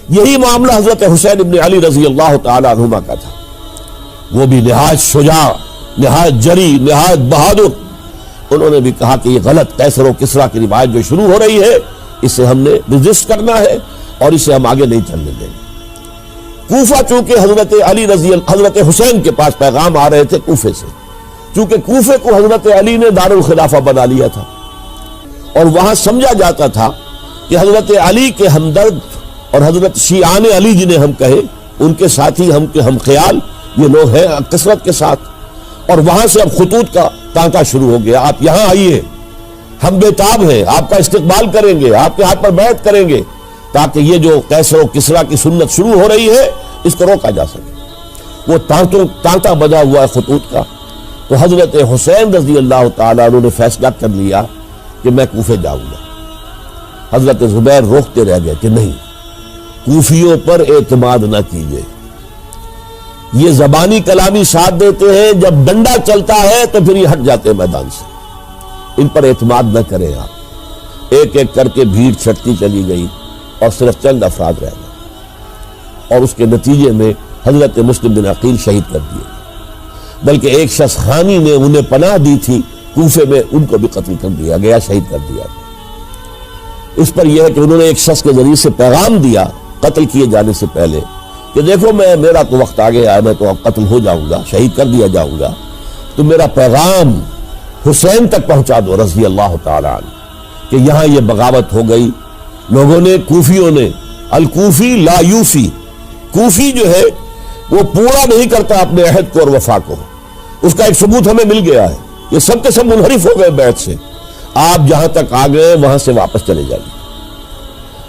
یہی معاملہ حضرت حسین ابن علی رضی اللہ تعالی عنہما کا تھا. وہ بھی نہایت شجاع، نہایت جری، نہایت بہادر. انہوں نے بھی کہا کہ یہ غلط قیصر و کسریٰ کی روایت جو شروع ہو رہی ہے اسے ہم نے رجسٹ کرنا ہے اور اسے ہم آگے نہیں چلنے دیں گے. کوفہ چونکہ حضرت حسین کے پاس پیغام آ رہے تھے کوفے سے، چونکہ کوفے کو حضرت علی نے دارالخلافہ بنا لیا تھا اور وہاں سمجھا جاتا تھا کہ حضرت علی کے ہمدرد اور حضرت شیعان علی جنہیں ہم کہیں ان کے ساتھی ہم خیال یہ لوگ ہیں کثرت کے ساتھ. اور وہاں سے اب خطوط کا تانکا شروع ہو گیا، آپ یہاں آئیے، ہم بے تاب ہیں، آپ کا استقبال کریں گے، آپ کے ہاتھ پر بیعت کریں گے تاکہ یہ جو قیصر و کسریٰ کی سنت شروع ہو رہی ہے اس کو روکا جا سکے. وہ تانکا بجا ہوا ہے خطوط کا. تو حضرت حسین رضی اللہ تعالیٰ عنہ نے فیصلہ کر لیا کہ میں کوفے جاؤں گا. حضرت زبیر روکتے رہ گئے کہ نہیں، کوفیوں پر اعتماد نہ کیجیے، یہ زبانی کلامی ساتھ دیتے ہیں، جب ڈنڈا چلتا ہے تو پھر یہ ہٹ جاتے ہیں میدان سے، ان پر اعتماد نہ کریں آپ. ایک ایک کر کے بھیڑ چھٹتی چلی گئی اور صرف چند افراد رہ گئے اور اس کے نتیجے میں حضرت مسلم بن عقیل شہید کر دیے. بلکہ ایک شخص خانی نے انہیں پناہ دی تھی کوفے میں، ان کو بھی قتل کر دیا گیا، شہید کر دیا گیا. اس پر یہ ہے کہ انہوں نے ایک شخص کے ذریعے سے پیغام دیا قتل کیے جانے سے پہلے کہ دیکھو میرا تو وقت آ گیا ہے، میں تو اب قتل ہو جاؤں گا، شہید کر دیا جاؤں گا، تو میرا پیغام حسین تک پہنچا دو رضی اللہ تعالیٰ عنہ کہ یہاں یہ بغاوت ہو گئی. لوگوں نے، کوفیوں نے، الکوفی لا یوفی، کوفی جو ہے وہ پورا نہیں کرتا اپنے عہد کو اور وفا کو. اس کا ایک ثبوت ہمیں مل گیا ہے، یہ سب کے سب منحرف ہو گئے بیعت سے. آپ جہاں تک آ گئے وہاں سے واپس چلے جائیے.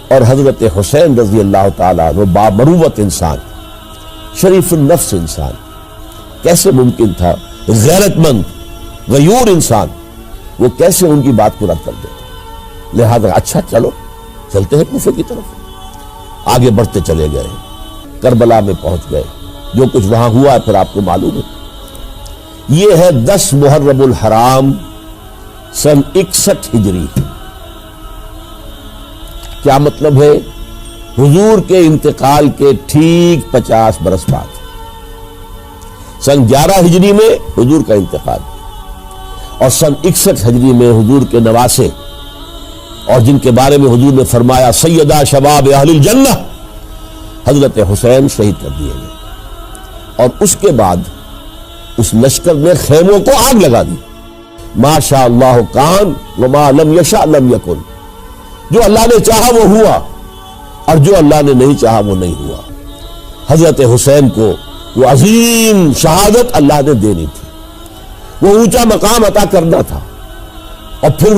اور حضرت حسین رضی اللہ تعالیٰ عنہ بامروت انسان، شریف النفس انسان، کیسے ممکن تھا غیرت مند غیور انسان وہ کیسے ان کی بات کو رد کر دیتا. لہذا اچھا چلو چلتے ہیں کوفے کی طرف. آگے بڑھتے چلے گئے، کربلا میں پہنچ گئے. جو کچھ وہاں ہوا پھر آپ کو معلوم ہے. یہ ہے 10 محرم الحرام سن 61 ہجری. کیا مطلب ہے؟ حضور کے انتقال کے ٹھیک 50 برس بعد سن 11 ہجری میں حضور کا انتقال اور سن 61 ہجری میں حضور کے نواسے اور جن کے بارے میں حضور نے فرمایا سیدہ شباب اہل الجنہ، حضرت حسین شہید کر دیے گئے. اور اس کے بعد اس لشکر نے خیموں کو آگ لگا دی. ما شاء اللہ کان وما لم یشاء لم یکن. جو اللہ نے چاہا وہ ہوا اور جو اللہ نے نہیں چاہا وہ نہیں ہوا. حضرت حسین کو وہ عظیم شہادت اللہ نے دینی تھی، وہ اونچا مقام عطا کرنا تھا. اور پھر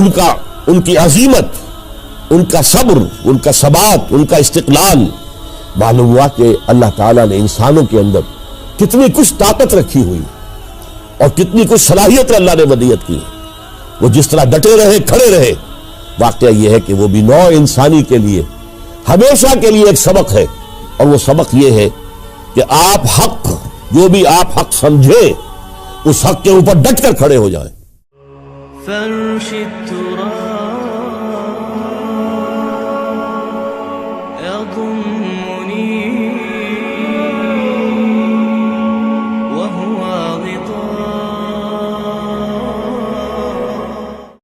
ان کی عظیمت، ان کا صبر، ان کا ثبات، ان کا استقلال، معلوم ہوا کہ اللہ تعالیٰ نے انسانوں کے اندر کتنی کچھ طاقت رکھی ہوئی اور کتنی کچھ صلاحیت اللہ نے ودیت کی. وہ جس طرح ڈٹے رہے، کھڑے رہے. واقعہ یہ ہے کہ وہ بھی نوع انسانی کے لیے ہمیشہ کے لیے ایک سبق ہے، اور وہ سبق یہ ہے کہ آپ حق، جو بھی آپ حق سمجھے اس حق کے اوپر ڈٹ کر کھڑے ہو جائیں. فرش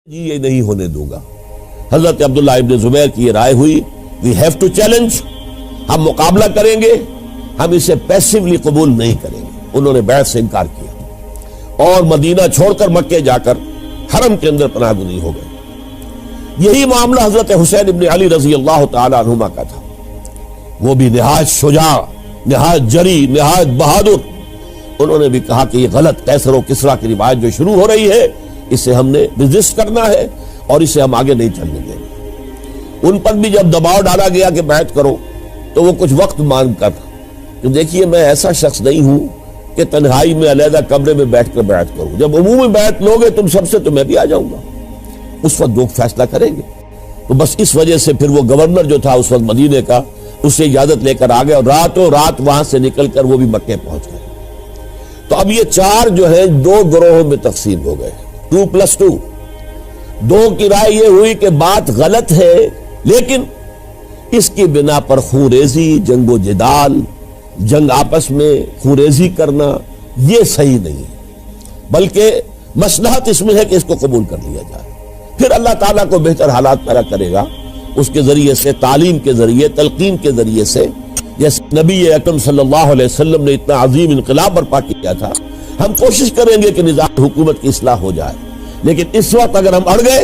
یہ نہیں ہونے دوں گا. حضرت عبداللہ ابن زبیر کی یہ رائے ہوئی we have to challenge، ہم مقابلہ کریں گے، ہم اسے پیسیولی قبول نہیں کریں گے. انہوں نے بیعت سے انکار کیا اور مدینہ چھوڑ کر مکے جا کر حرم کے اندر پناہ گزین ہو گئے. یہی معاملہ حضرت حسین ابن علی رضی اللہ تعالی عنہما کا تھا. وہ بھی نہایت شجاع، نہایت جری، نہایت بہادر. انہوں نے بھی کہا کہ یہ غلط قیصر و کسریٰ کی روایت جو شروع ہو رہی ہے اسے ہم نے رجسٹ کرنا ہے اور اسے ہم آگے نہیں چلنے دیں گے. ان پر بھی جب دباؤ ڈالا گیا کہ بیعت کرو تو وہ کچھ وقت مانگ کر کہ دیکھیے میں ایسا شخص نہیں ہوں کہ تنہائی میں علیحدہ کمرے میں بیٹھ کر بیعت کروں. جب عمومی بیعت لوگے تم سب سے تو میں بھی آ جاؤں گا. اس وقت لوگ فیصلہ کریں گے. تو بس اس وجہ سے پھر وہ گورنر جو تھا اس وقت مدینے کا، اس سے اجازت لے کر آ گئے اور راتوں رات وہاں سے نکل کر وہ بھی مکے پہنچ گئے. تو اب یہ 4 جو ہے 2 گروہوں میں تقسیم ہو گئے، 2+2. 2 کی رائے یہ ہوئی کہ بات غلط ہے لیکن اس کی بنا پر خونریزی، جنگ و جدال، جنگ آپس میں خونریزی کرنا یہ صحیح نہیں ہے، بلکہ مصلحت اس میں ہے کہ اس کو قبول کر لیا جائے. پھر اللہ تعالیٰ کو بہتر حالات پیدا کرے گا اس کے ذریعے سے، تعلیم کے ذریعے، تلقین کے ذریعے سے. جیسے نبی اکرم صلی اللہ علیہ وسلم نے اتنا عظیم انقلاب برپا کیا تھا، ہم کوشش کریں گے کہ نظام حکومت کی اصلاح ہو جائے، لیکن اس وقت اگر ہم اڑ گئے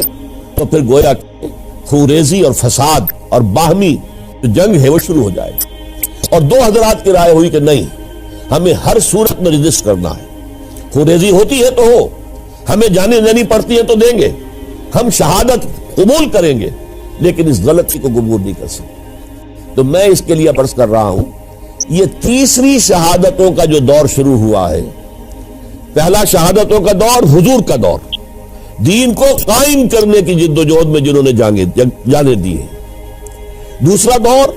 تو پھر گویا کہ خونریزی اور فساد اور باہمی جنگ ہے وہ شروع ہو جائے گی. اور دو حضرات کی رائے ہوئی کہ نہیں، ہمیں ہر صورت میں رجسٹ کرنا ہے. خونریزی ہوتی ہے تو ہو، ہمیں جانے دینی پڑتی ہے تو دیں گے، ہم شہادت قبول کریں گے، لیکن اس غلطی کو قبول نہیں کر سکتے. تو میں اس کے لیے عرض کر رہا ہوں، یہ تیسری شہادتوں کا جو دور شروع ہوا ہے. پہلا شہادتوں کا دور حضور کا دور، دین کو قائم کرنے کی جد و جہد میں جنہوں نے جانیں دی ہے. دوسرا دور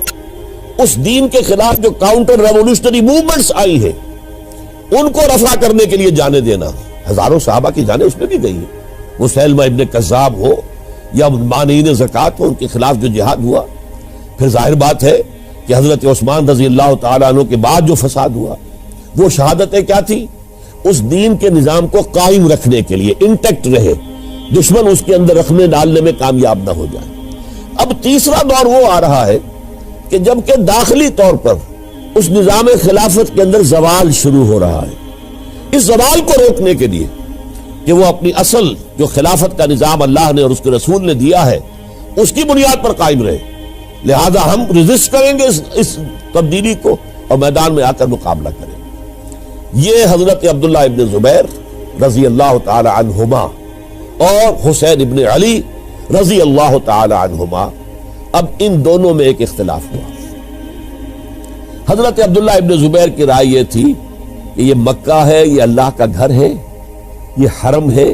اس دین کے خلاف جو کاؤنٹر ریولوشنری موومنٹس آئی ہے ان کو رفع کرنے کے لیے جانے دینا. ہزاروں صحابہ کی جانیں اس میں بھی گئی ہیں. مسیلمہ ابن کذاب ہو یا مانعین زکوٰۃ ہو، ان کے خلاف جو جہاد ہوا. پھر ظاہر بات ہے کہ حضرت عثمان رضی اللہ تعالیٰ عنہ کے بعد جو فساد ہوا، وہ شہادتیں کیا تھی؟ اس دین کے نظام کو قائم رکھنے کے لیے، انٹیکٹ رہے، دشمن اس کے اندر رکھنے ڈالنے میں کامیاب نہ ہو جائے. اب تیسرا دور وہ آ رہا ہے کہ جب کہ داخلی طور پر اس نظام خلافت کے اندر زوال شروع ہو رہا ہے. اس زوال کو روکنے کے لیے کہ وہ اپنی اصل جو خلافت کا نظام اللہ نے اور اس کے رسول نے دیا ہے اس کی بنیاد پر قائم رہے، لہذا ہم ریزسٹ کریں گے اس تبدیلی کو اور میدان میں آ کر مقابلہ کریں. یہ حضرت عبداللہ ابن زبیر رضی اللہ تعالی عنہما اور حسین ابن علی رضی اللہ تعالی عنہما، اب ان دونوں میں ایک اختلاف ہوا. حضرت عبداللہ ابن زبیر کی رائے یہ تھی کہ یہ مکہ ہے، یہ اللہ کا گھر ہے، یہ حرم ہے،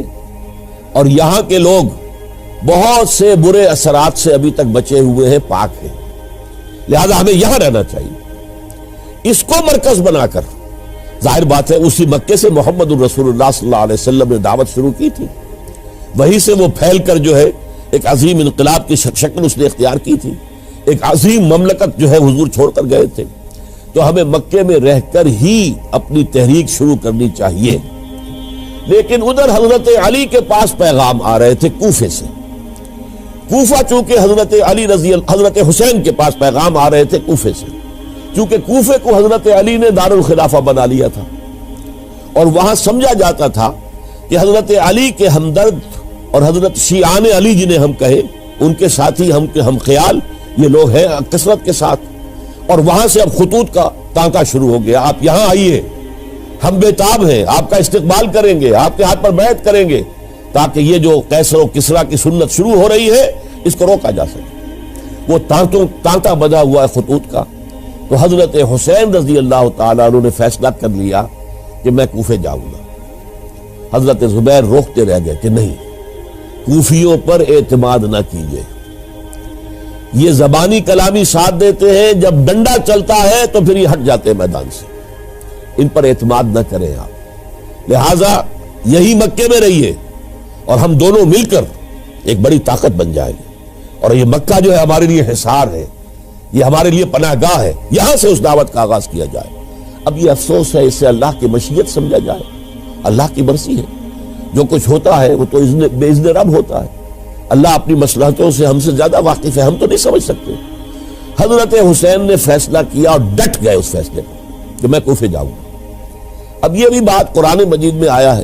اور یہاں کے لوگ بہت سے برے اثرات سے ابھی تک بچے ہوئے ہیں، پاک ہیں، لہذا ہمیں یہاں رہنا چاہیے. اس کو مرکز بنا کر، ظاہر بات ہے اسی مکے سے محمد الرسول اللہ صلی اللہ علیہ وسلم نے دعوت شروع کی تھی، وہیں سے وہ پھیل کر جو ہے ایک عظیم انقلاب کی شکل اس نے اختیار کی تھی، ایک عظیم مملکت جو ہے حضور چھوڑ کر گئے تھے. تو ہمیں مکے میں رہ کر ہی اپنی تحریک شروع کرنی چاہیے. لیکن ادھر حضرت علی کے پاس پیغام آ رہے تھے کوفے سے. کوفہ چونکہ حضرت حسین کے پاس پیغام آ رہے تھے کوفے سے، چونکہ کوفے کو حضرت علی نے دار الخلافہ بنا لیا تھا، اور وہاں سمجھا جاتا تھا کہ حضرت علی کے ہمدرد اور حضرت شیعان علی جنہیں ہم کہیں، ان کے ساتھی، ہم خیال یہ لوگ ہیں کثرت کے ساتھ. اور وہاں سے اب خطوط کا تانکا شروع ہو گیا، آپ یہاں آئیے، ہم بےتاب ہیں، آپ کا استقبال کریں گے، آپ کے ہاتھ پر بیعت کریں گے، تاکہ یہ جو قیصر و کسریٰ کی سنت شروع ہو رہی ہے اس کو روکا جا سکے. وہ تانتا بنا ہوا ہے خطوط کا. تو حضرت حسین رضی اللہ تعالیٰ عنہ نے فیصلہ کر لیا کہ میں کوفے جاؤں گا. حضرت زبیر روکتے رہ گئے کہ نہیں، کوفیوں پر اعتماد نہ کیجیے، یہ زبانی کلامی ساتھ دیتے ہیں، جب ڈنڈا چلتا ہے تو پھر یہ ہٹ جاتے ہیں میدان سے، ان پر اعتماد نہ کریں آپ. لہذا یہی مکے میں رہیے اور ہم دونوں مل کر ایک بڑی طاقت بن جائیں گے. اور یہ مکہ جو ہے ہمارے لیے حصار ہے، یہ ہمارے لیے پناہ گاہ ہے، یہاں سے اس دعوت کا آغاز کیا جائے. اب یہ افسوس ہے، اس سے اللہ کی مشیت سمجھا جائے، اللہ کی مرضی ہے. جو کچھ ہوتا ہے وہ تو بے اذن رب ہوتا ہے. اللہ اپنی مصلحتوں سے ہم سے زیادہ واقف ہے، ہم تو نہیں سمجھ سکتے. حضرت حسین نے فیصلہ کیا اور ڈٹ گئے اس فیصلے پر کہ میں کوفے جاؤں گا. اب یہ بھی بات قرآن مجید میں آیا ہے،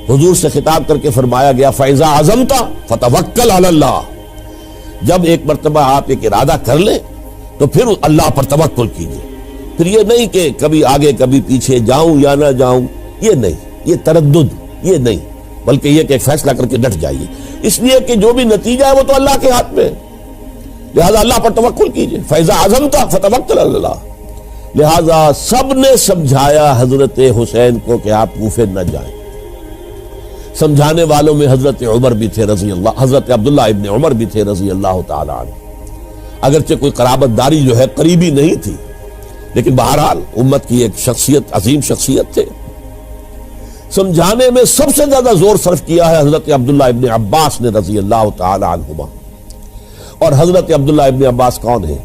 حضور سے خطاب کر کے فرمایا گیا فَإِذَا عَزَمْتَ فَتَوَكَّلْ عَلَى اللَّهِ. جب ایک مرتبہ آپ ایک ارادہ کر لیں تو پھر اللہ پر توکل کیجیے. پھر یہ نہیں کہ کبھی آگے کبھی پیچھے، جاؤں یا نہ جاؤں، یہ نہیں، یہ تردد یہ نہیں، بلکہ یہ کہ ایک فیصلہ کر کے ڈٹ جائیے، اس لیے کہ جو بھی نتیجہ ہے وہ تو اللہ کے ہاتھ میں ہے. لہذا اللہ پر توکل کیجیے. فَإِذَا عَزَمْتَ فَتَوَكَّلْ عَلَى اللَّهِ. لہذا سب نے سمجھایا حضرت حسین کو کہ آپ کوفے نہ جائیں. سمجھانے والوں میں حضرت عمر بھی تھے رضی اللہ، حضرت عبداللہ ابن عمر بھی تھے رضی اللہ تعالی عنہ. اگرچہ کوئی قرابت داری جو ہے قریبی نہیں تھی، لیکن بہرحال امت کی ایک شخصیت، عظیم شخصیت تھے. سمجھانے میں سب سے زیادہ زور صرف کیا ہے حضرت عبداللہ ابن عباس نے رضی اللہ تعالی عنہما. اور حضرت عبداللہ ابن عباس کون ہے؟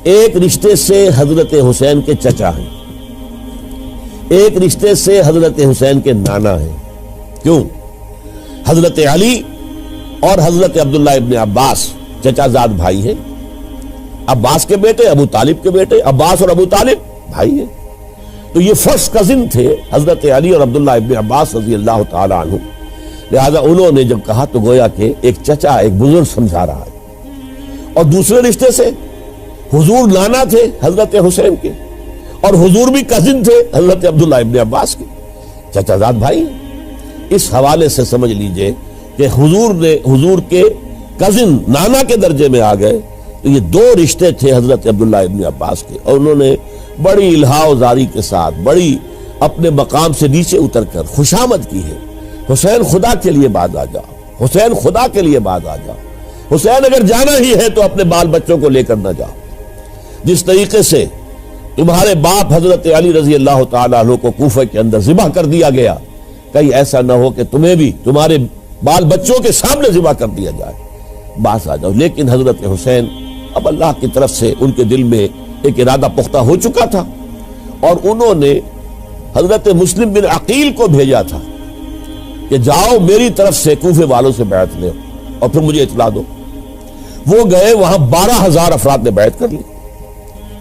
ایک رشتے سے حضرت حسین کے چچا ہیں، ایک رشتے سے حضرت حسین کے نانا ہیں۔ کیوں؟ حضرت علی اور حضرت عبداللہ ابن عباس چچا زاد بھائی ہیں، عباس کے بیٹے، ابو طالب کے بیٹے، عباس اور ابو طالب بھائی ہیں۔ تو یہ فرسٹ کزن تھے حضرت علی اور عبداللہ ابن عباس رضی اللہ تعالی عنہ، لہذا انہوں نے جب کہا تو گویا کہ ایک چچا ایک بزرگ سمجھا رہا ہے۔ اور دوسرے رشتے سے حضور نانا تھے حضرت حسین کے، اور حضور بھی کزن تھے حضرت عبداللہ ابن عباس کے، چچا زاد بھائی ہیں۔ اس حوالے سے سمجھ لیجئے کہ حضور کے کزن نانا کے درجے میں آ گئے۔ تو یہ دو رشتے تھے حضرت عبداللہ ابن عباس کے، اور انہوں نے بڑی الہا و زاری کے ساتھ، بڑی اپنے مقام سے نیچے اتر کر خوشامد کی ہے، حسین خدا کے لیے باز آ جا، حسین خدا کے لیے باز آ جا، حسین اگر جانا ہی ہے تو اپنے بال بچوں کو لے کر نہ جا۔ جس طریقے سے تمہارے باپ حضرت علی رضی اللہ تعالیٰ عنہ کو کوفہ کے اندر ذبح کر دیا گیا، کہیں ایسا نہ ہو کہ تمہیں بھی تمہارے بال بچوں کے سامنے ذبح کر دیا جائے، باز آ جاؤ۔ لیکن حضرت حسین اب اللہ کی طرف سے ان کے دل میں ایک ارادہ پختہ ہو چکا تھا، اور انہوں نے حضرت مسلم بن عقیل کو بھیجا تھا کہ جاؤ میری طرف سے کوفے والوں سے بیعت لے اور پھر مجھے اطلاع دو۔ وہ گئے، وہاں 12,000 افراد نے بیعت کر لی۔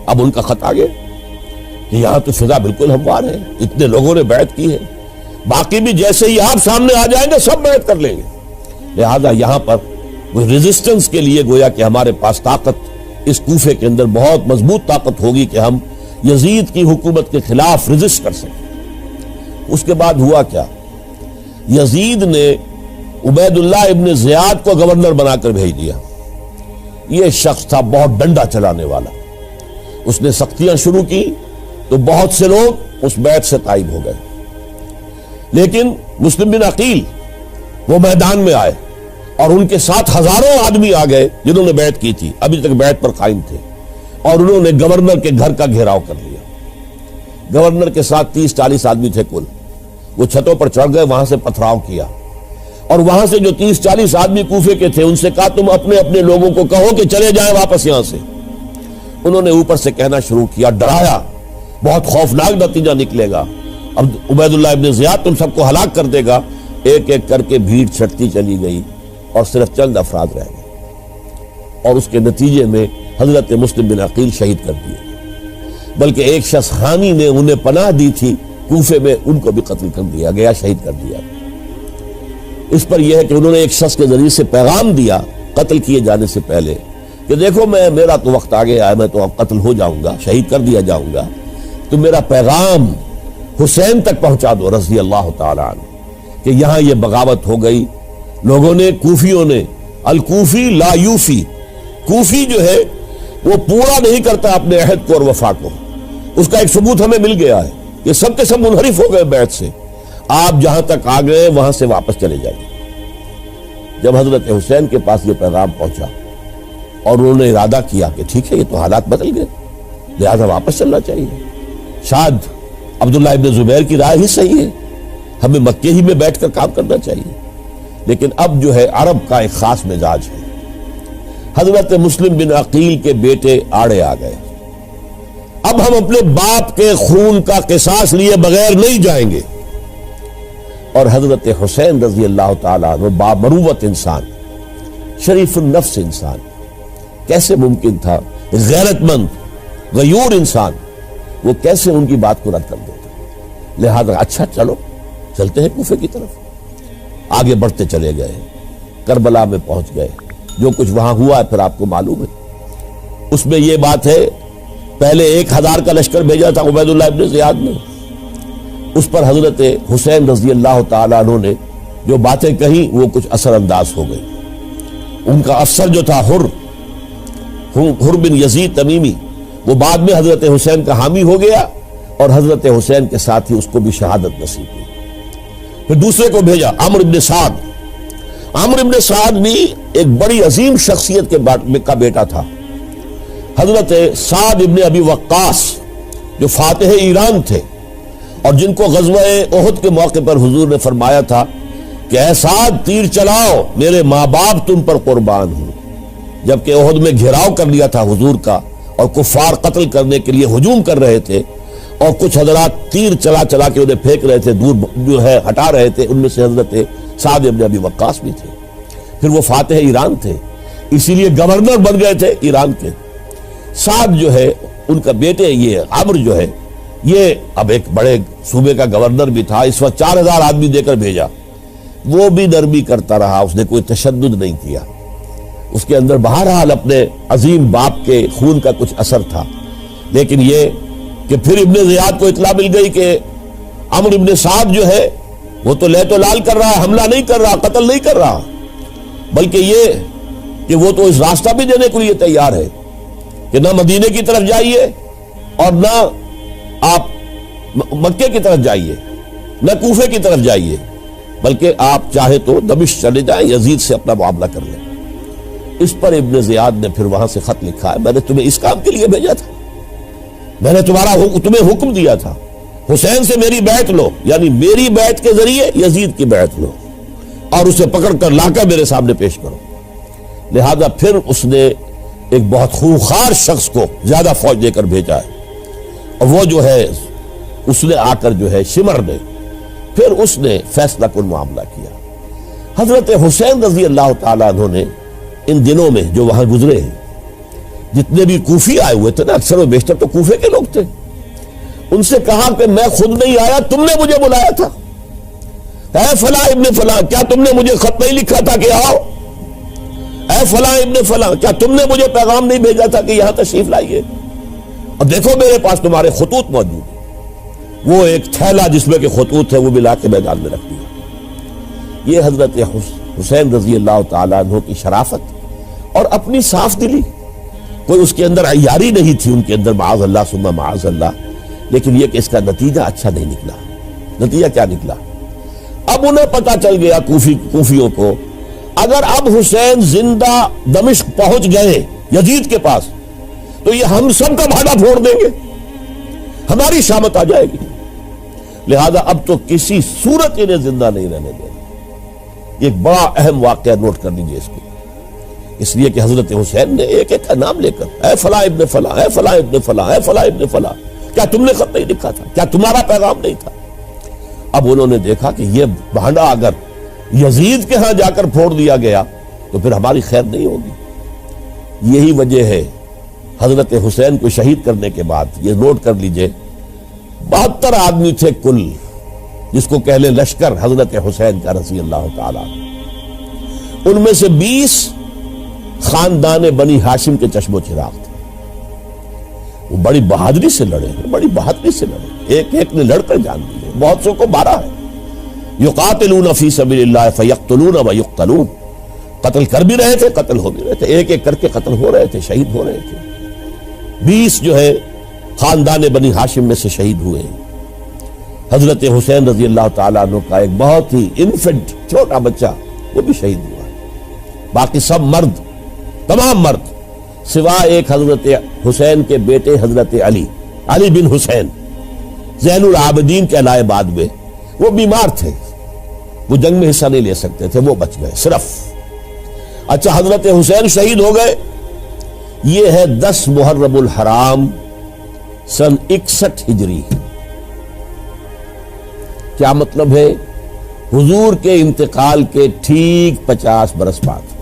اب ان کا خط آ گیا کہ یہاں تو فضا بالکل ہموار ہے، اتنے لوگوں نے بیعت کی ہے، باقی بھی جیسے ہی آپ سامنے آ جائیں گے سب بیعت کر لیں گے، لہذا یہاں پر وہ ریزسٹنس کے لیے گویا کہ ہمارے پاس طاقت اس کوفے کے اندر بہت مضبوط طاقت ہوگی کہ ہم یزید کی حکومت کے خلاف ریزسٹ کر سکیں۔ اس کے بعد ہوا کیا؟ یزید نے عبید اللہ ابن زیاد کو گورنر بنا کر بھیج دیا۔ یہ شخص تھا بہت ڈنڈا چلانے والا، اس نے سختیاں شروع کی تو بہت سے لوگ اس بیعت سے تائب ہو گئے، لیکن مسلم بن عقیل وہ میدان میں آئے اور ان کے ساتھ ہزاروں آدمی آ گئے جنہوں نے بیعت کی تھی، ابھی تک بیعت پر قائم تھے، اور انہوں نے گورنر کے گھر کا گھیراؤ کر لیا۔ گورنر کے ساتھ 30-40 آدمی تھے کل، وہ چھتوں پر چڑھ گئے، وہاں سے پتھراؤ کیا، اور وہاں سے جو 30-40 آدمی کوفے کے تھے ان سے کہا تم اپنے اپنے لوگوں کو کہو کہ چلے جائیں واپس یہاں سے۔ انہوں نے اوپر سے کہنا شروع کیا، ڈرایا، بہت خوفناک نتیجہ نکلے گا، اب عبید اللہ ابن زیاد تم سب کو ہلاک کر دے گا۔ ایک ایک کر کے بھیڑ چھٹتی چلی گئی اور صرف چند افراد رہ گئے، اور اس کے نتیجے میں حضرت مسلم بن عقیل شہید کر دیے، بلکہ ایک شخص حامی نے انہیں پناہ دی تھی کوفے میں، ان کو بھی قتل کر دیا گیا، شہید کر دیا۔ اس پر یہ ہے کہ انہوں نے ایک شخص کے ذریعے سے پیغام دیا قتل کیے جانے سے پہلے کہ دیکھو میرا تو وقت آ گیا ہے، میں تو اب قتل ہو جاؤں گا، شہید کر دیا جاؤں گا، تو میرا پیغام حسین تک پہنچا دو رضی اللہ تعالی عنہ کہ یہاں یہ بغاوت ہو گئی۔ لوگوں نے، کوفیوں نے، الکوفی لا یوفی، کوفی جو ہے وہ پورا نہیں کرتا اپنے عہد کو اور وفا کو، اس کا ایک ثبوت ہمیں مل گیا ہے کہ سب کے سب منحرف ہو گئے بیعت سے، آپ جہاں تک آ گئے وہاں سے واپس چلے جائیے۔ جب حضرت حسین کے پاس یہ پیغام پہنچا اور انہوں نے ارادہ کیا کہ ٹھیک ہے یہ تو حالات بدل گئے، لہذا واپس چلنا چاہیے، شاید عبداللہ ابن زبیر کی رائے ہی صحیح ہے، ہمیں مکے ہی میں بیٹھ کر کام کرنا چاہیے، لیکن اب جو ہے عرب کا ایک خاص مزاج ہے۔ حضرت مسلم بن عقیل کے بیٹے آڑے آ گئے، اب ہم اپنے باپ کے خون کا قصاص لیے بغیر نہیں جائیں گے، اور حضرت حسین رضی اللہ تعالیٰ عنہ بامروت انسان، شریف النفس انسان، کیسے ممکن تھا غیرت مند غیور انسان وہ کیسے ان کی بات کو رد کر دیتا؟ لہذا اچھا چلو چلتے ہیں کوفے کی طرف۔ آگے بڑھتے چلے گئے، کربلا میں پہنچ گئے، جو کچھ وہاں ہوا ہے پھر آپ کو معلوم ہے۔ اس میں یہ بات ہے پہلے 1000 کا لشکر بھیجا تھا عبید اللہ ابن زیاد نے، اس پر حضرت حسین رضی اللہ تعالیٰ عنہ نے جو باتیں کہیں وہ کچھ اثر انداز ہو گئی۔ ان کا افسر جو تھا حر بن یزید تمیمی، وہ بعد میں حضرت حسین کا حامی ہو گیا اور حضرت حسین کے ساتھ ہی اس کو بھی شہادت نصیب ہوئی۔ پھر دوسرے کو بھیجا عمرو بن سعد۔ عمرو بن سعد بھی ایک بڑی عظیم شخصیت کا بیٹا تھا، حضرت سعد ابن ابی وقاص جو فاتح ایران تھے، اور جن کو غزوہ احد کے موقع پر حضور نے فرمایا تھا کہ اے سعد تیر چلاؤ، میرے ماں باپ تم پر قربان ہوں، جبکہ احد میں گھیراؤ کر لیا تھا حضور کا اور کفار قتل کرنے کے لیے ہجوم کر رہے تھے، اور کچھ حضرات تیر چلا چلا کے انہیں پھینک رہے تھے، دور جو ہے ہٹا رہے تھے، ان میں سے حضرت سعد بن ابی وقاص بھی تھے۔ پھر وہ فاتح ایران تھے، اسی لیے گورنر بن گئے تھے ایران کے۔ سعد جو ہے ان کا بیٹے، یہ عمر جو ہے، یہ اب ایک بڑے صوبے کا گورنر بھی تھا، اس وقت 4000 آدمی دے کر بھیجا، وہ بھی نرمی کرتا رہا، اس نے کوئی تشدد نہیں کیا، اس کے اندر بہرحال اپنے عظیم باپ کے خون کا کچھ اثر تھا۔ لیکن یہ کہ پھر ابن زیاد کو اطلاع مل گئی کہ عمرو ابن سعد جو ہے وہ تو لے تو لال کر رہا ہے، حملہ نہیں کر رہا، قتل نہیں کر رہا، بلکہ یہ کہ وہ تو اس راستہ بھی دینے کے لیے تیار ہے کہ نہ مدینے کی طرف جائیے اور نہ آپ مکے کی طرف جائیے، نہ کوفے کی طرف جائیے، بلکہ آپ چاہے تو دمشق چلے جائیں، یزید سے اپنا معاملہ کر لیں۔ اس پر ابن زیاد نے پھر وہاں سے خط لکھا ہے، میں نے تمہیں اس کام کے لیے بھیجا تھا، میں نے تمہیں حکم دیا تھا حسین سے میری بیعت لو، یعنی میری بیعت کے ذریعے یزید کی بیعت لو اور اسے پکڑ کر لا کر میرے سامنے پیش کرو۔ لہذا پھر اس نے ایک بہت خوخار شخص کو زیادہ فوج دے کر بھیجا ہے، اور وہ جو ہے اس نے آ کر جو ہے شمر نے پھر اس نے فیصلہ کن معاملہ کیا۔ حضرت حسین رضی اللہ تعالیٰ عنہ نے ان دنوں میں جو وہاں گزرے ہیں، جتنے بھی کوفی آئے ہوئے تھے نا، اکثر و بیشتر تو کوفے کے لوگ تھے، ان سے کہا کہ میں خود نہیں آیا، تم نے مجھے بلایا تھا، اے فلاں ابن فلاں، کیا تم نے مجھے خط نہیں لکھا تھا کہ آؤ؟ اے فلاں ابن فلاں، کیا تم نے مجھے پیغام نہیں بھیجا تھا کہ یہاں تشریف لائیے؟ اور دیکھو میرے پاس تمہارے خطوط موجود ہیں۔ وہ ایک تھیلا جس میں کہ خطوط ہے وہ بھی لا کے میدان میں رکھ دیا۔ یہ حضرت حسین رضی اللہ تعالیٰ عنہ کی شرافت اور اپنی صاف دلی، کوئی اس کے اندر عیاری نہیں تھی ان کے اندر، معاذ اللہ ثم معاذ اللہ، لیکن یہ کہ اس کا نتیجہ اچھا نہیں نکلا۔ نتیجہ کیا نکلا؟ اب انہیں پتا چل گیا کوفیوں کو، اگر اب حسین زندہ دمشق پہنچ گئے یزید کے پاس تو یہ ہم سب کا بھاڑا پھوڑ دیں گے، ہماری شامت آ جائے گی، لہذا اب تو کسی صورت انہیں زندہ نہیں رہنے دیں۔ یہ ایک بڑا اہم واقعہ نوٹ کر لیجیے اس کو، اس لیے کہ حضرت حسین نے ایک ایک کا نام لے کر، اے فلاں ابن فلاں، اے فلاں ابن فلاں، اے فلاں ابن فلاں، کیا تم نے خط نہیں لکھا تھا؟ کیا تمہارا پیغام نہیں تھا؟ اب انہوں نے دیکھا کہ یہ بھانڈا اگر یزید کے ہاں جا کر پھوڑ دیا گیا تو پھر ہماری خیر نہیں ہوگی۔ یہی وجہ ہے حضرت حسین کو شہید کرنے کے بعد، یہ نوٹ کر لیجئے، 72 آدمی تھے کل، جس کو کہہ لیں لشکر حضرت حسین کا رضی اللہ تعالیٰ، ان میں سے 20 خاندان بنی ہاشم کے چشم و چراغ تھے۔ وہ بڑی بہادری سے لڑے، بڑی بہادری سے لڑے، ایک ایک نے لڑ کر جان دی ہے، بہت سو کو مارا ہے۔ یقاتلون فی سبیل اللہ فیقتلون ویقتلون، قتل کر بھی رہے تھے، قتل ہو بھی رہے تھے، ایک ایک کر کے قتل ہو رہے تھے، شہید ہو رہے تھے۔ 20 جو ہے خاندان بنی ہاشم میں سے شہید ہوئے ہیں۔ حضرت حسین رضی اللہ تعالیٰ عنہ کا ایک بہت ہی انفنٹ چھوٹا بچہ وہ بھی شہید ہوا ہے۔ باقی سب مرد، تمام مرد، سوائے ایک حضرت حسین کے بیٹے حضرت علی بن حسین زین العابدین کہلائے بعد میں، وہ بیمار تھے، وہ جنگ میں حصہ نہیں لے سکتے تھے، وہ بچ گئے صرف۔ اچھا، حضرت حسین شہید ہو گئے، یہ ہے 10 محرم الحرام سن 61 ہجری۔ کیا مطلب ہے؟ حضور کے انتقال کے ٹھیک 50 برس بعد،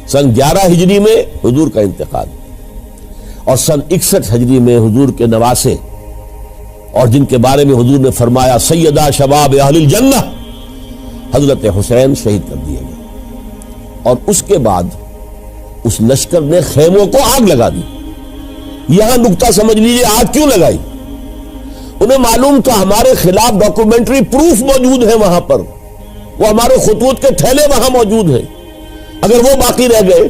سن 11 ہجری میں حضور کا انتقال، اور سن 61 ہجری میں حضور کے نواسے، اور جن کے بارے میں حضور نے فرمایا سیدہ شباب اہل الجنہ، حضرت حسین شہید کر دیے گئے۔ اور اس کے بعد اس لشکر نے خیموں کو آگ لگا دی۔ یہاں نکتہ سمجھ لیجیے، آگ کیوں لگائی؟ انہیں معلوم تھا ہمارے خلاف ڈاکومنٹری پروف موجود ہے وہاں پر، وہ ہمارے خطوط کے تھیلے وہاں موجود ہیں، اگر وہ باقی رہ گئے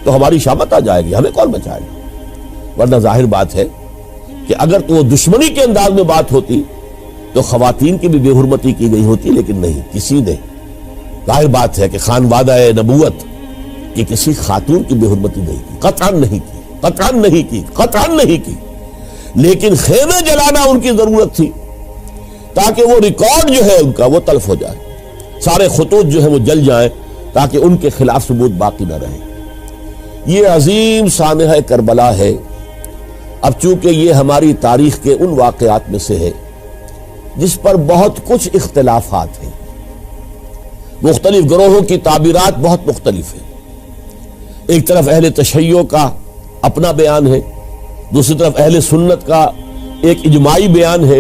تو ہماری شامت آ جائے گی، ہمیں کون بچائے گا؟ ورنہ ظاہر بات ہے کہ اگر تو وہ دشمنی کے انداز میں بات ہوتی تو خواتین کی بھی بے حرمتی کی گئی ہوتی، لیکن نہیں، کسی نے، ظاہر بات ہے کہ خانوادہ نبوت کی کسی خاتون کی بے حرمتی نہیں کی، قطعاً نہیں کی، قطعاً نہیں کی، قطعاً نہیں کی، لیکن خیمے جلانا ان کی ضرورت تھی تاکہ وہ ریکارڈ جو ہے ان کا وہ تلف ہو جائے، سارے خطوط جو ہیں وہ جل جائیں تاکہ ان کے خلاف ثبوت باقی نہ رہے۔ یہ عظیم سانحہ کربلا ہے۔ اب چونکہ یہ ہماری تاریخ کے ان واقعات میں سے ہے جس پر بہت کچھ اختلافات ہیں، مختلف گروہوں کی تعبیرات بہت مختلف ہیں۔ ایک طرف اہل تشیع کا اپنا بیان ہے، دوسری طرف اہل سنت کا ایک اجماعی بیان ہے،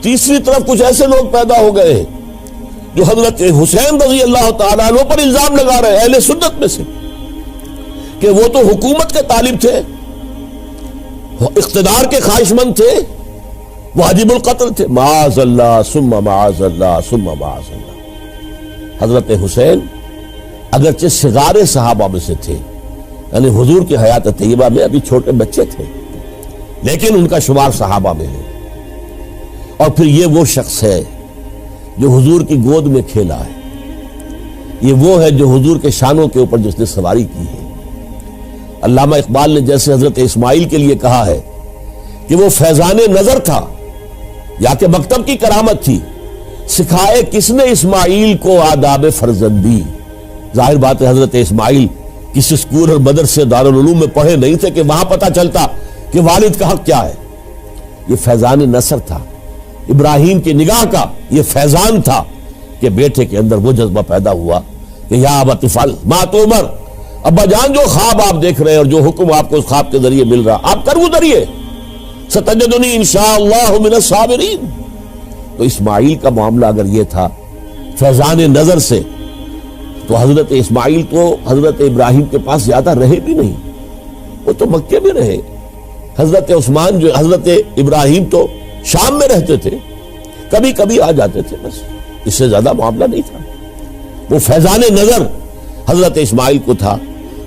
تیسری طرف کچھ ایسے لوگ پیدا ہو گئے ہیں جو حضرت حسین رضی اللہ تعالیٰ عنہ پر الزام لگا رہے ہیں اہل سنت میں سے کہ وہ تو حکومت کے طالب تھے، اقتدار کے خواہشمند تھے، واجب القتل تھے۔ معاذ اللہ ثم معاذ اللہ ثم معاذ اللہ۔ حضرت حسین اگرچہ صغار صحابہ میں سے تھے، یعنی حضور کی حیات طیبہ میں ابھی چھوٹے بچے تھے، لیکن ان کا شمار صحابہ میں ہے۔ اور پھر یہ وہ شخص ہے جو حضور کی گود میں کھیلا ہے، یہ وہ ہے جو حضور کے شانوں کے اوپر جس نے سواری کی ہے۔ علامہ اقبال نے جیسے حضرت اسماعیل کے لیے کہا ہے کہ وہ فیضان نظر تھا یا کہ مکتب کی کرامت تھی، سکھائے کس نے اسماعیل کو آداب فرزندی۔ ظاہر بات ہے حضرت اسماعیل کسی اسکول اور مدرسے دارالعلوم میں پڑھے نہیں تھے کہ وہاں پتہ چلتا کہ والد کا حق کیا ہے۔ یہ فیضان نصر تھا، ابراہیم کی نگاہ کا یہ فیضان تھا کہ بیٹے کے اندر وہ جذبہ پیدا ہوا کہ یا ابت افعل ما تؤمر، ابا جان جو خواب آپ دیکھ رہے ہیں اور جو حکم آپ کو اس خواب کے ذریعے مل رہا آپ کر گزریے، ستجدنی انشاءاللہ من الصابرین۔ تو اسماعیل کا معاملہ اگر یہ تھا فیضان نظر سے، تو حضرت اسماعیل تو حضرت ابراہیم کے پاس زیادہ رہے بھی نہیں، وہ تو مکے میں رہے۔ حضرت عثمان جو حضرت ابراہیم تو شام میں رہتے تھے، کبھی کبھی آ جاتے تھے، بس اس سے زیادہ معاملہ نہیں تھا۔ وہ فیضان نظر حضرت اسماعیل کو تھا،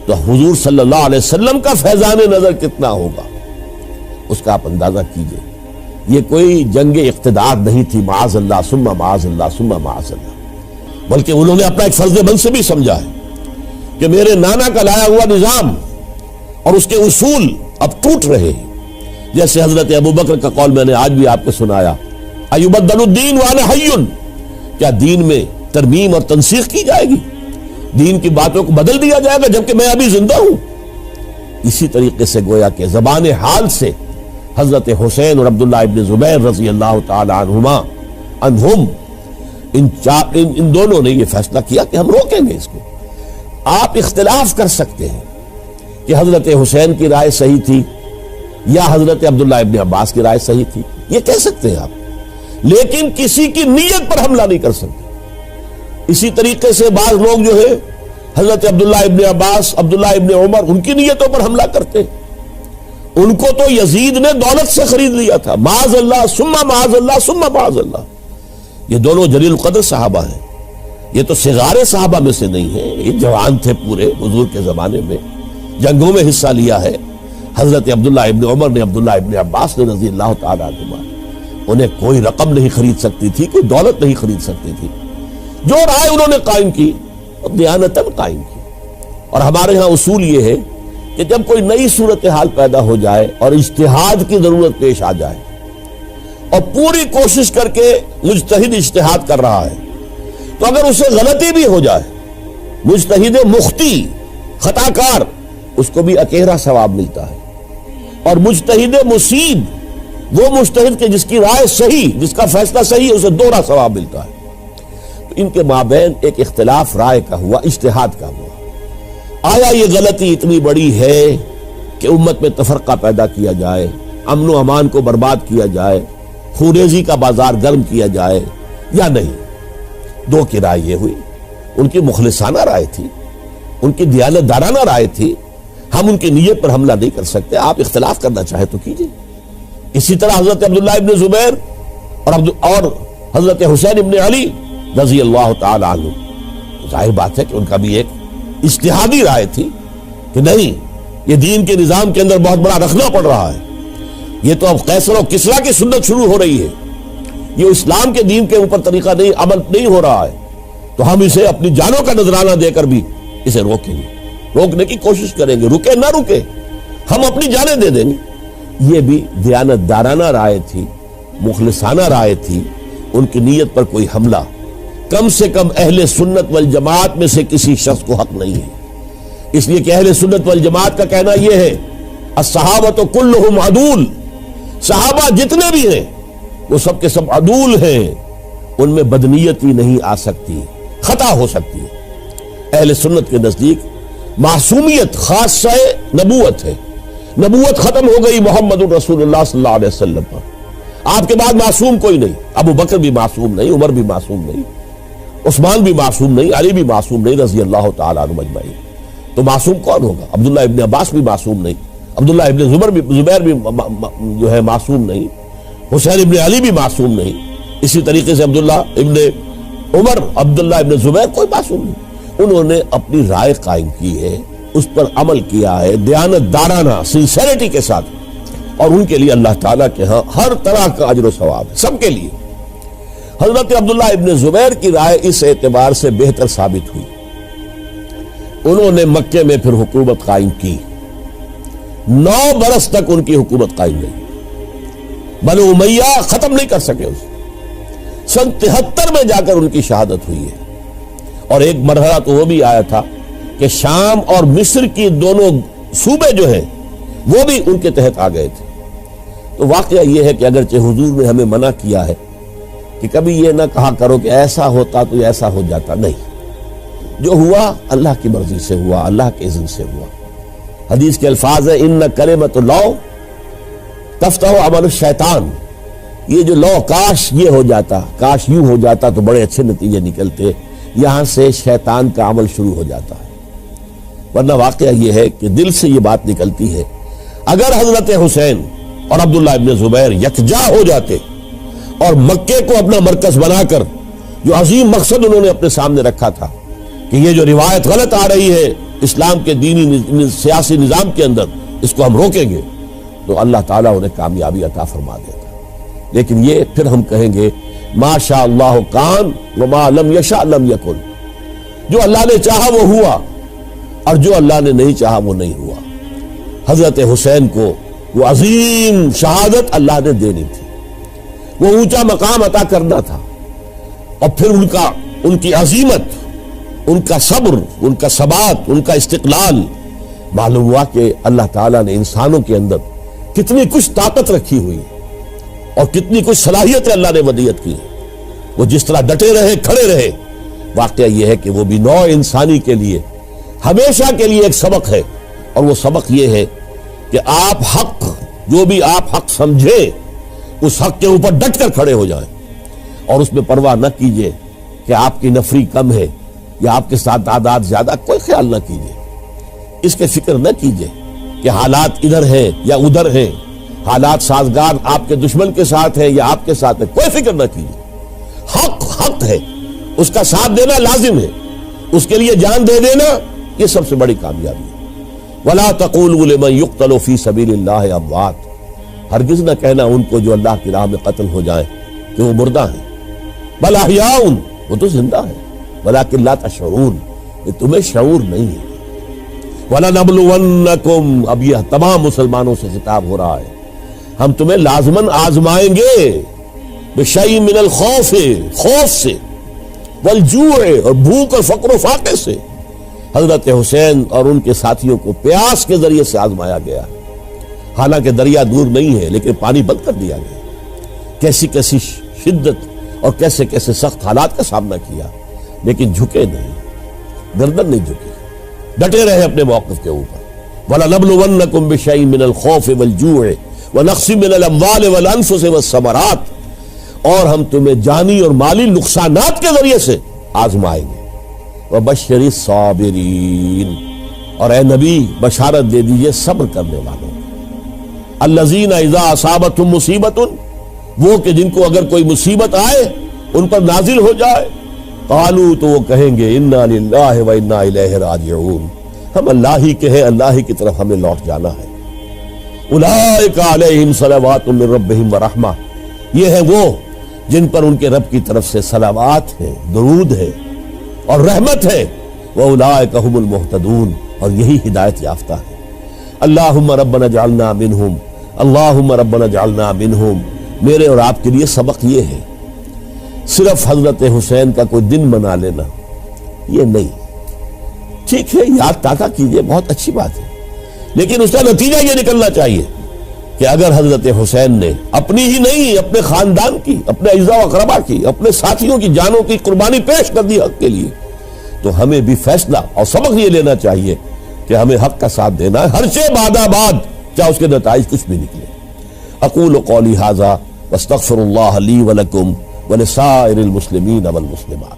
تو حضور صلی اللہ علیہ وسلم کا فیضان نظر کتنا ہوگا اس کا آپ اندازہ کیجئے۔ یہ کوئی جنگ اقتدار نہیں تھی، معاذ اللہ ثم معاذ اللہ ثم معاذ اللہ، بلکہ انہوں نے اپنا ایک فرض منصبی سمجھا ہے کہ میرے نانا کا لایا ہوا نظام اور اس کے اصول اب ٹوٹ رہے ہیں۔ جیسے حضرت ابوبکر کا قول میں نے آج بھی آپ کو سنایا، ایبدل الدین وانا حی، کیا دین میں ترمیم اور تنسیخ کی جائے گی، دین کی باتوں کو بدل دیا جائے گا جبکہ میں ابھی زندہ ہوں۔ اسی طریقے سے گویا کہ زبان حال سے حضرت حسین اور عبداللہ ابن زبیر رضی اللہ تعالی عنہما عنہم ان دونوں نے یہ فیصلہ کیا کہ ہم روکیں گے اس کو۔ آپ اختلاف کر سکتے ہیں کہ حضرت حسین کی رائے صحیح تھی یا حضرت عبداللہ ابن عباس کی رائے صحیح تھی، یہ کہہ سکتے ہیں آپ، لیکن کسی کی نیت پر حملہ نہیں کر سکتے۔ اسی طریقے سے بعض لوگ جو ہے حضرت عبداللہ ابن عباس، عبداللہ ابن عمر، ان کی نیتوں پر حملہ کرتے ہیں۔ ان کو تو یزید نے دولت سے خرید لیا تھا، معاذ اللہ ثم معاذ اللہ ثم معاذ اللہ۔ یہ دونوں جلیل القدر صحابہ ہیں، یہ تو صغار صحابہ میں سے نہیں ہیں، یہ جوان تھے پورے حضور کے زمانے میں، جنگوں میں حصہ لیا ہے۔ حضرت عبداللہ ابن عمر نے، عبداللہ ابن عباس نے رضی اللہ تعالیٰ عنہما، انہیں کوئی رقم نہیں خرید سکتی تھی، کوئی دولت نہیں خرید سکتی تھی۔ جو رائے انہوں نے قائم کی اور دیانتاً قائم کی۔ اور ہمارے ہاں اصول یہ ہے کہ جب کوئی نئی صورتحال پیدا ہو جائے اور اجتہاد کی ضرورت پیش آ جائے اور پوری کوشش کر کے مجتہد اجتہاد کر رہا ہے، تو اگر اسے غلطی بھی ہو جائے، مجتہد مختی خطا کار، اس کو بھی اکیرا ثواب ملتا ہے، اور مجتہد مصیب وہ مجتہد کے جس کی رائے صحیح، جس کا فیصلہ صحیح، اسے دوہرا ثواب ملتا ہے۔ تو ان کے مابین ایک اختلاف رائے کا ہوا، اجتہاد کا ہوا۔ آیا یہ غلطی اتنی بڑی ہے کہ امت میں تفرقہ پیدا کیا جائے، امن و امان کو برباد کیا جائے، خوریزی کا بازار گرم کیا جائے، یا نہیں؟ دو کی رائے یہ ہوئی، ان کی مخلصانہ رائے تھی، ان کی دیانت دارانہ رائے تھی، ہم ان کی نیت پر حملہ نہیں کر سکتے، آپ اختلاف کرنا چاہے تو کیجیے۔ اسی طرح حضرت عبداللہ ابن زبیر اور حضرت حسین ابن علی رضی اللہ تعالی عنہ، ظاہر بات ہے کہ ان کا بھی ایک اجتہادی رائے تھی کہ نہیں، یہ دین کے نظام کے اندر بہت بڑا رکھنا پڑ رہا ہے، یہ تو اب قیصر و کسریٰ کی سنت شروع ہو رہی ہے، یہ اسلام کے دین کے اوپر طریقہ نہیں، عمل نہیں ہو رہا ہے، تو ہم اسے اپنی جانوں کا نذرانہ دے کر بھی اسے روکیں گے، روکنے کی کوشش کریں گے، رکے نہ رکے ہم اپنی جانیں دے دیں گے۔ یہ بھی دیانت دارانہ رائے تھی، مخلصانہ رائے تھی، ان کی نیت پر کوئی حملہ کم سے کم اہل سنت والجماعت میں سے کسی شخص کو حق نہیں ہے۔ اس لیے کہ اہل سنت والجماعت کا کہنا یہ ہے الصحابۃ کلہم عدول، صحابہ جتنے بھی ہیں وہ سب کے سب عدول ہیں، ان میں بدنیتی نہیں آ سکتی، خطا ہو سکتی ہے۔ اہل سنت کے نزدیک معصومیت خاصہ نبوت ہے، نبوت ختم ہو گئی محمد الرسول اللہ صلی اللہ علیہ وسلم پر، آپ کے بعد معصوم کوئی نہیں، ابو بکر بھی معصوم نہیں، عمر بھی معصوم نہیں، عثمان بھی معصوم نہیں، علی بھی معصوم نہیں رضی اللہ تعالیٰ عنہ اجمعین۔ تو معصوم کون ہوگا؟ عبداللہ ابن عباس بھی معصوم نہیں، عبداللہ ابن زبیر بھی جو ہے معصوم نہیں، حسین ابن علی بھی معصوم نہیں، اسی طریقے سے عبداللہ ابن عمر، عبداللہ ابن زبیر کوئی معصوم نہیں۔ انہوں نے اپنی رائے قائم کی ہے، اس پر عمل کیا ہے دیانت دارانہ سنسیریٹی کے ساتھ، اور ان کے لیے اللہ تعالیٰ کے ہاں ہر طرح کا اجر و ثواب ہے سب کے لیے۔ حضرت عبداللہ ابن زبیر کی رائے اس اعتبار سے بہتر ثابت ہوئی، انہوں نے مکے میں پھر حکومت قائم کی، 9 برس تک ان کی حکومت قائم رہی، بنو امیہ ختم نہیں کر سکے اسے۔ سن 73 میں جا کر ان کی شہادت ہوئی ہے، اور ایک مرحلہ تو وہ بھی آیا تھا کہ شام اور مصر کی دونوں صوبے جو ہیں وہ بھی ان کے تحت آ گئے تھے۔ تو واقعہ یہ ہے کہ اگرچہ حضور نے ہمیں منع کیا ہے کہ کبھی یہ نہ کہا کرو کہ ایسا ہوتا تو ایسا ہو جاتا، نہیں، جو ہوا اللہ کی مرضی سے ہوا، اللہ کے اذن سے ہوا۔ حدیث کے الفاظ ہیں ان کلمۃ لو تفتح عمل الشیطان، یہ جو لو کاش یہ ہو جاتا، کاش یوں ہو جاتا تو بڑے اچھے نتیجے نکلتے، یہاں سے شیطان کا عمل شروع ہو جاتا ہے۔ ورنہ واقعہ یہ ہے کہ دل سے یہ بات نکلتی ہے، اگر حضرت حسین اور عبداللہ ابن زبیر یکجا ہو جاتے اور مکے کو اپنا مرکز بنا کر جو عظیم مقصد انہوں نے اپنے سامنے رکھا تھا کہ یہ جو روایت غلط آ رہی ہے اسلام کے دینی سیاسی نظام کے اندر، اس کو ہم روکیں گے، تو اللہ تعالیٰ انہیں کامیابی عطا فرما دیتا۔ لیکن یہ پھر ہم کہیں گے ما شاء اللہ کان وما لم یشاء لم یکن، جو اللہ نے چاہا وہ ہوا، اور جو اللہ نے نہیں چاہا وہ نہیں ہوا۔ حضرت حسین کو وہ عظیم شہادت اللہ نے دینی تھی، وہ اونچا مقام عطا کرنا تھا، اور پھر ان کی عظیمت، ان کا صبر، ان کا ثبات، ان کا استقلال، معلوم ہوا کہ اللہ تعالیٰ نے انسانوں کے اندر کتنی کچھ طاقت رکھی ہوئی اور کتنی کچھ صلاحیتیں اللہ نے ودیعت کی، وہ جس طرح ڈٹے رہے، کھڑے رہے۔ واقعہ یہ ہے کہ وہ بھی نوع انسانی کے لیے ہمیشہ کے لیے ایک سبق ہے، اور وہ سبق یہ ہے کہ آپ حق، جو بھی آپ حق سمجھیں اس حق کے اوپر ڈٹ کر کھڑے ہو جائیں، اور اس میں پرواہ نہ کیجئے کہ آپ کی نفری کم ہے یا آپ کے ساتھ تعداد زیادہ، کوئی خیال نہ کیجئے، اس کے فکر نہ کیجئے کہ حالات ادھر ہیں یا ادھر ہیں، حالات سازگار آپ کے دشمن کے ساتھ ہیں یا آپ کے ساتھ ہے، کوئی فکر نہ کیجئے۔ حق حق ہے، اس کا ساتھ دینا لازم ہے، اس کے لیے جان دے دینا یہ سب سے بڑی کامیابی ہے۔ وَلَا تَقُولُوا لِمَن يُقْتَلُ فِي سَبِيلِ اللَّهِ أَمْوَاتٌ، ہرگز نہ کہنا ان کو جو اللہ کی راہ میں قتل ہو جائیں کہ وہ مردہ ہیں، بل احیاء، وہ تو زندہ ہیں، ولیکن لا تشعرون، یہ تمہیں شعور نہیں ہے۔ وَلَنَبْلُوَنَّكُمْ، اب یہ تمام مسلمانوں سے خطاب ہو رہا ہے، ہم تمہیں لازماً آزمائیں گے، بِشَيْءٍ مِّنَ الْخَوْفِ، خوف سے، وَالْجُوعِ، اور بھوک اور فقر و فاقے سے۔ حضرت حسین اور ان کے ساتھیوں کو پیاس کے ذریعے سے آزمایا گیا، حالانکہ دریا دور نہیں ہے لیکن پانی بند کر دیا گیا، کیسی کیسی شدت اور کیسے کیسے سخت حالات کا سامنا کیا، لیکن جھکے نہیں، گردن نہیں جھکی، ڈٹے رہے اپنے موقف کے اوپر۔ وَلَنَبْلُوَنَّكُمْ بِشَيْءٍ مِّنَ الْخَوْفِ وَالْجُوعِ وَنَقْصٍ مِّنَ الْأَمْوَالِ وَالْأَنفُسِ وَالثَّمَرَاتِ، اور ہم تمہیں جانی اور مالی نقصانات کے ذریعے سے آزمائیں گے۔ وَبَشِّرِ الصَّابِرِينَ، اور اے نبی بشارت دے دیجئے صبر کرنے والوں، الَّذِينَ إِذَا أَصَابَتْهُمْ مُصِیبَةٌ، وہ کہ جن کو اگر کوئی مصیبت آئے، ان پر نازل ہو جائے، قالوا، تو وہ کہیں گے اِنَّا لِلَّهِ وَإِنَّا إِلَيْهِ راجعون، ہم اللہ ہی کے ہیں، اللہ ہی کی طرف ہمیں لوٹ جانا ہے۔ أُولَئِكَ عَلَيْهِمْ صَلَوَاتٌ مِّن رَّبِّهِمْ وَرَحْمَةٌ، یہ ہیں وہ جن پر ان کے رب کی طرف سے صلوات ہے، درود ہے اور رحمت ہے۔ وَأُولَئِكَ هُمُ الْمُهْتَدُونَ، اور یہی ہدایت یافتہ ہے۔ اللہم ربنا اجعلنا منہم، اللہم ربنا اجعلنا منہم، میرے اور آپ کے لیے سبق یہ ہے، صرف حضرت حسین کا کوئی دن منا لینا یہ نہیں، ٹھیک ہے، یاد تازہ کیجئے، بہت اچھی بات ہے، لیکن اس کا نتیجہ یہ نکلنا چاہیے کہ اگر حضرت حسین نے اپنی ہی نہیں، اپنے خاندان کی، اپنے اعزاء و اقربا کی، اپنے ساتھیوں کی جانوں کی قربانی پیش کر دی حق کے لیے، تو ہمیں بھی فیصلہ اور سبق یہ لینا چاہیے کہ ہمیں حق کا ساتھ دینا ہے، ہر شے بعد آباد، چاہے اس کے نتائج کچھ بھی نکلے۔ اقول قولی ھذا واستغفر اللہ لی ولکم ولسائر المسلمین والمسلمات۔